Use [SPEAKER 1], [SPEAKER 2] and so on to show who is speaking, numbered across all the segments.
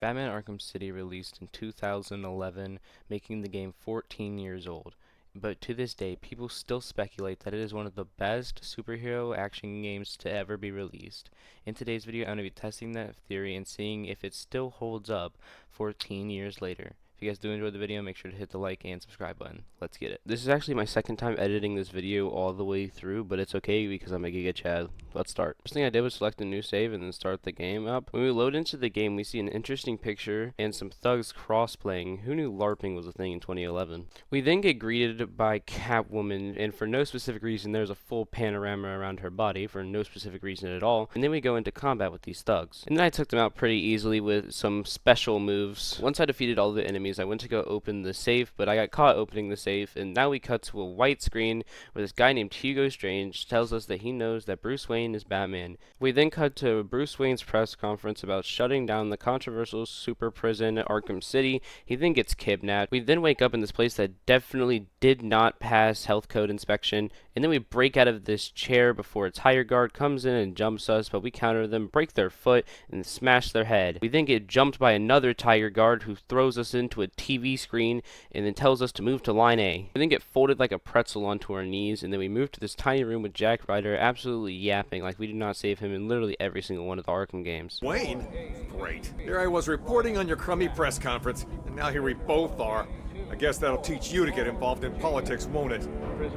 [SPEAKER 1] Batman Arkham City released in 2011, making the game 14 years old. But to this day, people still speculate that it is one of the best superhero action games to ever be released. In today's video, I'm going to be testing that theory and seeing if it still holds up 14 years later. If you guys do enjoy the video, make sure to hit the like and subscribe button. Let's get it. This is actually my second time editing this video all the way through, but it's okay because I'm a Giga Chad. Let's start. First thing I did was select a new save and then start the game up. When we load into the game, we see an interesting picture and some thugs cross-playing. Who knew LARPing was a thing in 2011? We then get greeted by Catwoman, and for no specific reason, there's a full panorama around her body for no specific reason at all. And then we go into combat with these thugs. And then I took them out pretty easily with some special moves. Once I defeated all the enemies, I went to go open the safe, but I got caught opening the safe, and now we cut to a white screen where this guy named Hugo Strange tells us that he knows that Bruce Wayne is Batman. We then cut to Bruce Wayne's press conference about shutting down the controversial super prison at Arkham City. He then gets kidnapped. We then wake up in this place that definitely did not pass health code inspection, and then we break out of this chair before a tire guard comes in and jumps us, but we counter them, break their foot, and smash their head. We then get jumped by another tire guard who throws us into a TV screen and then tells us to move to line A. We then get folded like a pretzel onto our knees, and then we move to this tiny room with Jack Ryder absolutely yapping like we do not save him in literally every single one of the Arkham games.
[SPEAKER 2] Wayne? Great. Here I was reporting on your crummy press conference, and now here we both are. I guess that'll teach you to get involved in politics, won't it?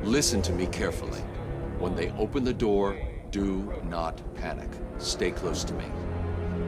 [SPEAKER 3] Listen to me carefully. When they open the door, do not panic. Stay close to me.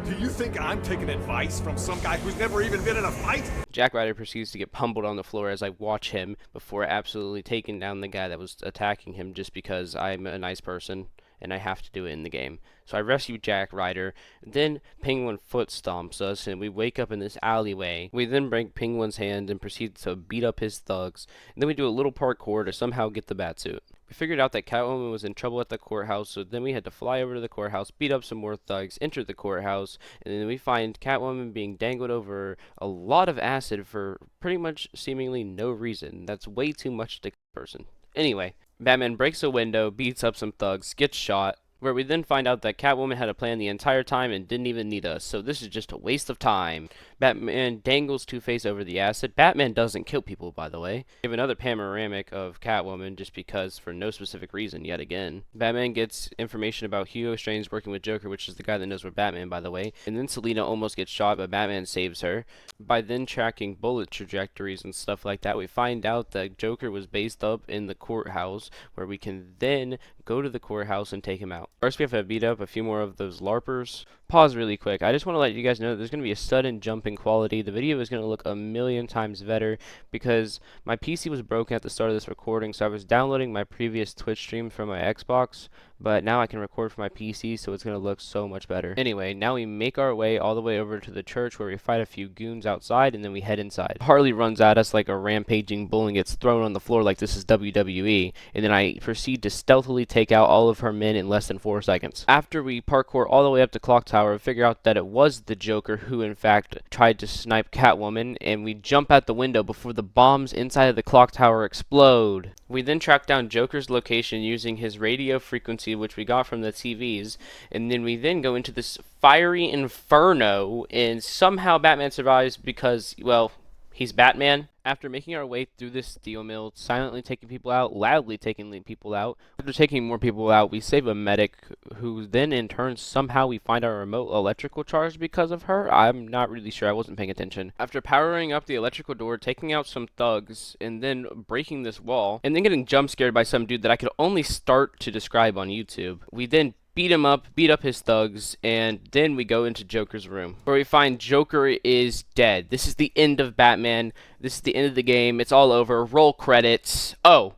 [SPEAKER 2] Do you think I'm taking advice from some guy who's never even been in a fight?
[SPEAKER 1] Jack Ryder proceeds to get pummeled on the floor as I watch him before absolutely taking down the guy that was attacking him just because I'm a nice person and I have to do it in the game. So I rescue Jack Ryder, then Penguin foot stomps us, and we wake up in this alleyway. We then break Penguin's hand and proceed to beat up his thugs, and then we do a little parkour to somehow get the batsuit. We figured out that Catwoman was in trouble at the courthouse, so then we had to fly over to the courthouse, beat up some more thugs, enter the courthouse, and then we find Catwoman being dangled over a lot of acid for pretty much seemingly no reason. That's way too much to kill a person. Anyway, Batman breaks a window, beats up some thugs, gets shot, where we then find out that Catwoman had a plan the entire time and didn't even need us, so this is just a waste of time. Batman dangles Two-Face over the acid. Batman doesn't kill people, by the way. We have another panoramic of Catwoman just because, for no specific reason, yet again. Batman gets information about Hugo Strange working with Joker, which is the guy that knows we're Batman, by the way. And then Selina almost gets shot, but Batman saves her. By then tracking bullet trajectories and stuff like that, we find out that Joker was based up in the courthouse, where we can then go to the courthouse and take him out. First, we have to beat up a few more of those LARPers. Pause really quick. I just want to let you guys know that there's going to be a sudden jump in quality. The video is going to look a million times better because my PC was broken at the start of this recording, so I was downloading my previous Twitch stream from my Xbox, but now I can record from my PC, so it's going to look so much better. Anyway, now we make our way all the way over to the church where we fight a few goons outside, and then we head inside. Harley runs at us like a rampaging bull and gets thrown on the floor like this is WWE, and then I proceed to stealthily take out all of her men in less than 4 seconds. After we parkour all the way up to Clock Tower, figure out that it was the Joker who in fact tried to snipe Catwoman, and we jump out the window before the bombs inside of the Clock Tower explode. We then track down Joker's location using his radio frequency, which we got from the TVs, and then we then go into this fiery inferno, and somehow Batman survives because, well, he's Batman. After making our way through this steel mill, silently taking people out, loudly taking people out, after taking more people out, we save a medic who then in turn somehow we find our remote electrical charge because of her. I'm not really sure, I wasn't paying attention. After powering up the electrical door, taking out some thugs, and then breaking this wall, and then getting jump scared by some dude that I could only start to describe on YouTube, we then beat him up, beat up his thugs, and then we go into Joker's room, where we find Joker is dead. This is the end of Batman. This is the end of the game. It's all over. Roll credits. Oh,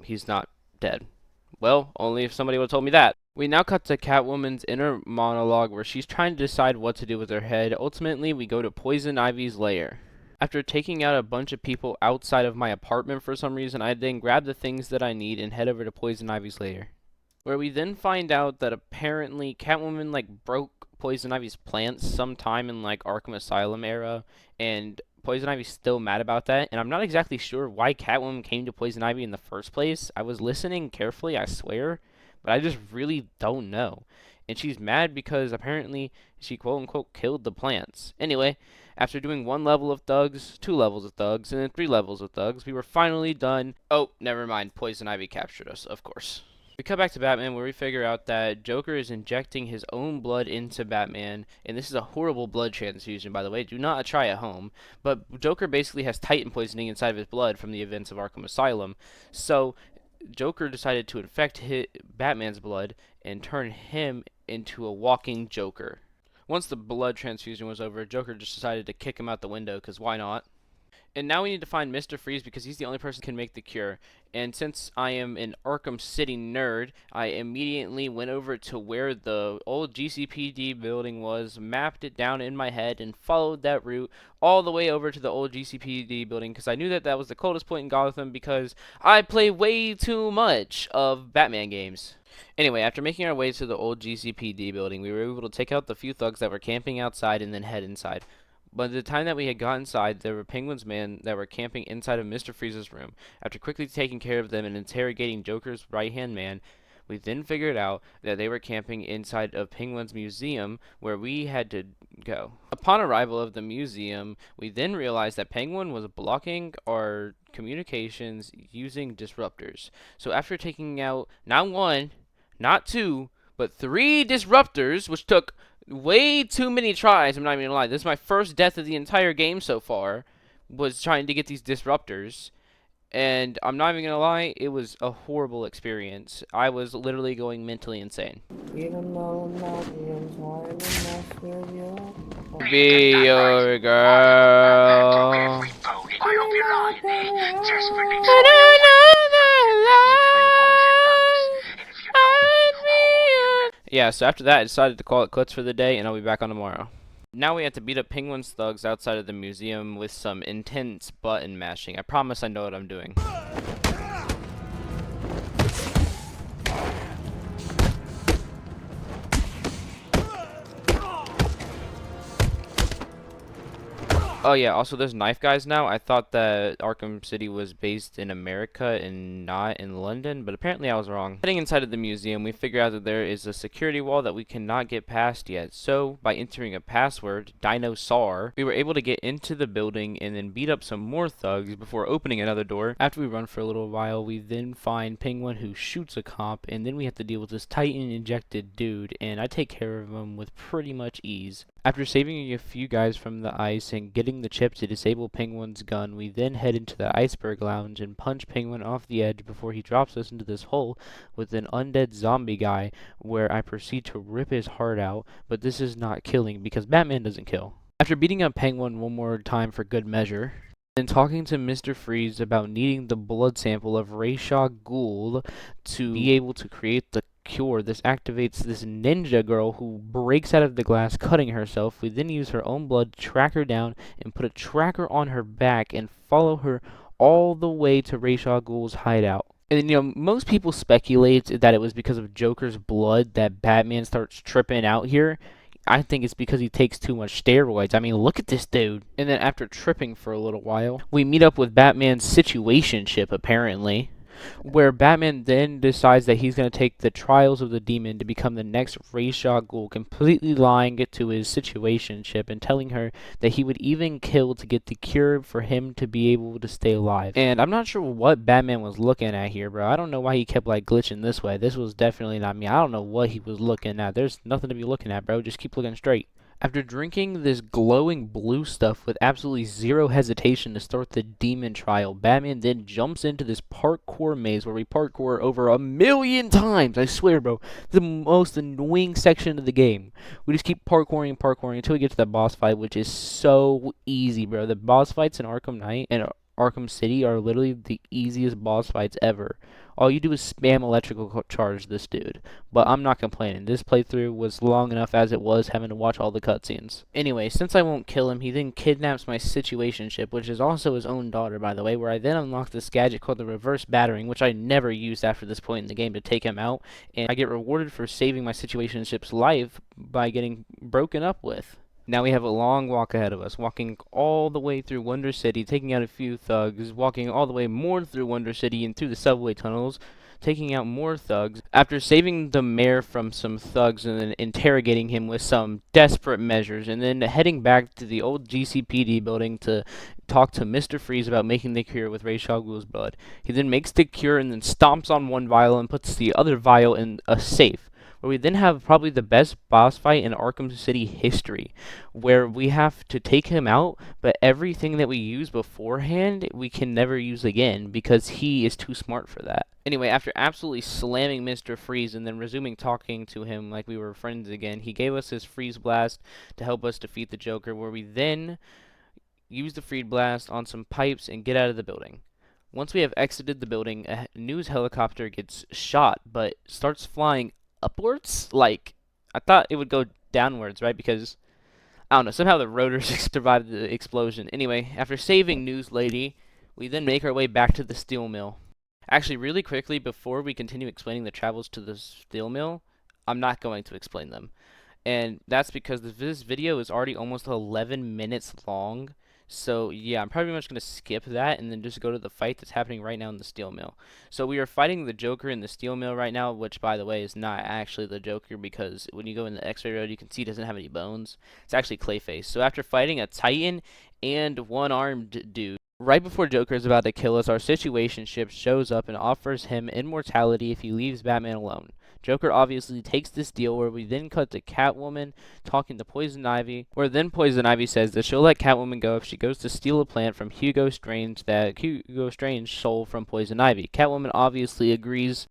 [SPEAKER 1] he's not dead. Well, only if somebody would have told me that. We now cut to Catwoman's inner monologue where she's trying to decide what to do with her head. Ultimately, we go to Poison Ivy's lair. After taking out a bunch of people outside of my apartment for some reason, I then grab the things that I need and head over to Poison Ivy's lair, where we then find out that apparently Catwoman broke Poison Ivy's plants sometime in Arkham Asylum era, and Poison Ivy's still mad about that, and I'm not exactly sure why Catwoman came to Poison Ivy in the first place. I was listening carefully, I swear, but I just really don't know. and she's mad because apparently she quote-unquote killed the plants. Anyway, after doing 1 level of thugs, 2 levels of thugs, and then 3 levels of thugs, we were finally done. Oh, never mind. Poison Ivy captured us, of course. We cut back to Batman where we figure out that Joker is injecting his own blood into Batman, and this is a horrible blood transfusion, by the way. Do not try at home. But Joker basically has Titan poisoning inside of his blood from the events of Arkham Asylum. So Joker decided to infect Batman's blood and turn him into a walking Joker. Once the blood transfusion was over, Joker just decided to kick him out the window, because why not? And now we need to find Mr. Freeze because he's the only person who can make the cure. And since I am an Arkham City nerd, I immediately went over to where the old GCPD building was, mapped it down in my head, and followed that route all the way over to the old GCPD building because I knew that that was the coldest point in Gotham because I play way too much of Batman games. Anyway, after making our way to the old GCPD building, we were able to take out the few thugs that were camping outside and then head inside. By the time that we had got inside, there were Penguin's men that were camping inside of Mr. Freeze's room. After quickly taking care of them and interrogating Joker's right-hand man, we then figured out that they were camping inside of Penguin's museum, where we had to go. Upon arrival of the museum, we then realized that Penguin was blocking our communications using disruptors. So after taking out not 1, not 2, but 3 disruptors, which took way too many tries, I'm not even gonna lie. This is my first death of the entire game so far, was trying to get these disruptors. And I'm not even gonna lie, it was a horrible experience. I was literally going mentally insane.
[SPEAKER 4] Even though nothing's trying to mess with you.
[SPEAKER 1] Be your girl. Yeah, so after that, I decided to call it quits for the day, and I'll be back on tomorrow. Now we have to beat up Penguin's thugs outside of the museum with some intense button mashing. I promise I know what I'm doing. Oh yeah, also there's knife guys now. I thought that Arkham City was based in America and not in London, but apparently I was wrong. Heading inside of the museum, we figure out that there is a security wall that we cannot get past yet. So, by entering a password, Dinosaur, we were able to get into the building and then beat up some more thugs before opening another door. After we run for a little while, we then find Penguin who shoots a cop, and then we have to deal with this Titan injected dude, and I take care of him with pretty much ease. After saving a few guys from the ice and getting the chip to disable Penguin's gun, we then head into the iceberg lounge and punch Penguin off the edge before he drops us into this hole with an undead zombie guy, where I proceed to rip his heart out, but this is not killing because Batman doesn't kill. After beating up Penguin one more time for good measure, and talking to Mr. Freeze about needing the blood sample of Ra's al Ghul to be able to create the cure. This activates this ninja girl who breaks out of the glass, cutting herself. We then use her own blood to track her down and put a tracker on her back and follow her all the way to Ra's al Ghul's hideout. And, most people speculate that it was because of Joker's blood that Batman starts tripping out here. I think it's because he takes too much steroids. I mean, look at this dude. And then after tripping for a little while, we meet up with Batman's situationship, apparently, where Batman then decides that he's going to take the trials of the demon to become the next Ra's al Ghul, completely lying to his situationship and telling her that he would even kill to get the cure for him to be able to stay alive. And I'm not sure what Batman was looking at here, bro. I don't know why he kept glitching this way. This was definitely not me. I don't know what he was looking at. There's nothing to be looking at, bro. Just keep looking straight. After drinking this glowing blue stuff with absolutely zero hesitation to start the demon trial, Batman then jumps into this parkour maze where we parkour over 1,000,000 times. I swear, bro. The most annoying section of the game. We just keep parkouring and parkouring until we get to that boss fight, which is so easy, bro. The boss fights in Arkham Knight and Arkham City are literally the easiest boss fights ever. All you do is spam electrical charge this dude. But I'm not complaining. This playthrough was long enough as it was, having to watch all the cutscenes. Anyway, since I won't kill him, he then kidnaps my situationship, which is also his own daughter, by the way, where I then unlock this gadget called the reverse battering, which I never used after this point in the game to take him out. And I get rewarded for saving my situationship's life by getting broken up with. Now we have a long walk ahead of us, walking all the way through Wonder City, taking out a few thugs, walking all the way more through Wonder City and through the subway tunnels, taking out more thugs. After saving the mayor from some thugs and then interrogating him with some desperate measures, and then heading back to the old GCPD building to talk to Mr. Freeze about making the cure with Ra's al Ghul's blood. He then makes the cure and then stomps on one vial and puts the other vial in a safe, where we then have probably the best boss fight in Arkham City history, where we have to take him out, but everything that we use beforehand we can never use again because he is too smart for that. Anyway, after absolutely slamming Mr. Freeze and then resuming talking to him like we were friends again, he gave us his Freeze Blast to help us defeat the Joker, where we then use the Freeze Blast on some pipes and get out of the building. Once we have exited the building, a news helicopter gets shot, but starts flying upwards. Like, I thought it would go downwards, right? Because, I don't know, somehow the rotors survived the explosion. Anyway, after saving News Lady, we then make our way back to the steel mill. Actually, really quickly, before we continue explaining the travels to the steel mill, I'm not going to explain them. And that's because this video is already almost 11 minutes long. So yeah, I'm probably much going to skip that and then just go to the fight that's happening right now in the steel mill. So we are fighting the Joker in the steel mill right now, which by the way is not actually the Joker, because when you go in the X-ray road you can see he doesn't have any bones. It's actually Clayface. So after fighting a Titan and one-armed dude, right before Joker is about to kill us, our situationship shows up and offers him immortality if he leaves Batman alone. Joker obviously takes this deal, where we then cut to Catwoman talking to Poison Ivy, where then Poison Ivy says that she'll let Catwoman go if she goes to steal a plant from Hugo Strange that Hugo Strange stole from Poison Ivy. Catwoman obviously agrees.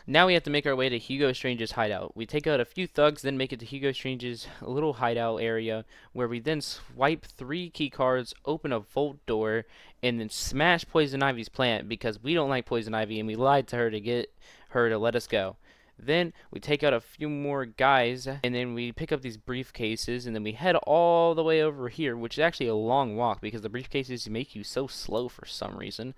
[SPEAKER 1] Now we have to make our way to Hugo Strange's hideout. We take out a few thugs, then make it to Hugo Strange's little hideout area, where we then swipe 3 key cards, open a vault door, and then smash Poison Ivy's plant because we don't like Poison Ivy and we lied to her to get her to let us go. Then we take out a few more guys, and then we pick up these briefcases, and then we head all the way over here, which is actually a long walk because the briefcases make you so slow for some reason.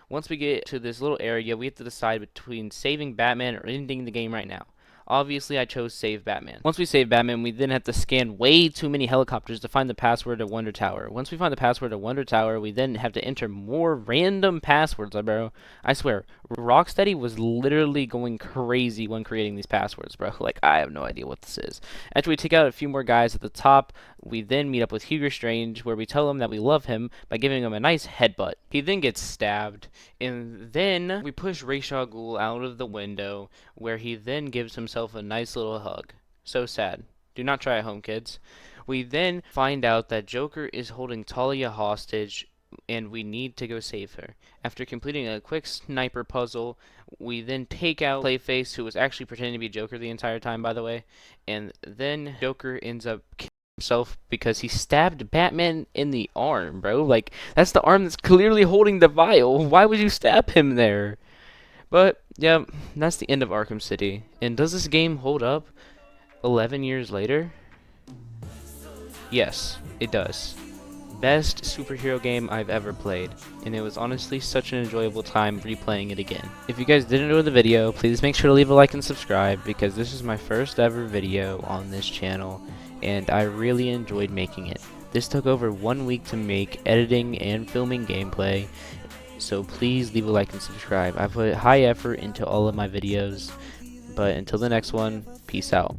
[SPEAKER 1] Once we get to this little area, we have to decide between saving Batman or ending the game right now. Obviously, I chose Save Batman. Once we save Batman, we then have to scan way too many helicopters to find the password to Wonder Tower. Once we find the password to Wonder Tower, we then have to enter more random passwords, bro. I swear, Rocksteady was literally going crazy when creating these passwords, bro. Like, I have no idea what this is. After we take out a few more guys at the top, we then meet up with Hugo Strange, where we tell him that we love him by giving him a nice headbutt. He then gets stabbed, and then we push Ra's al Ghul out of the window, where he then gives himself a nice little hug. So sad. Do not try at home, kids. We then find out that Joker is holding Talia hostage, and we need to go save her. After completing a quick sniper puzzle, we then take out Clayface, who was actually pretending to be Joker the entire time, by the way, and then Joker ends up killing himself because he stabbed Batman in the arm, bro. Like, that's the arm that's clearly holding the vial. Why would you stab him there? But, yeah, that's the end of Arkham City. And does this game hold up 11 years later? Yes, it does. Best superhero game I've ever played, and it was honestly such an enjoyable time replaying it again. If you guys did enjoy the video, please make sure to leave a like and subscribe, because this is my first ever video on this channel, and I really enjoyed making it. This took over 1 week to make, editing and filming gameplay, so please leave a like and subscribe. I put high effort into all of my videos, but until the next one, peace out.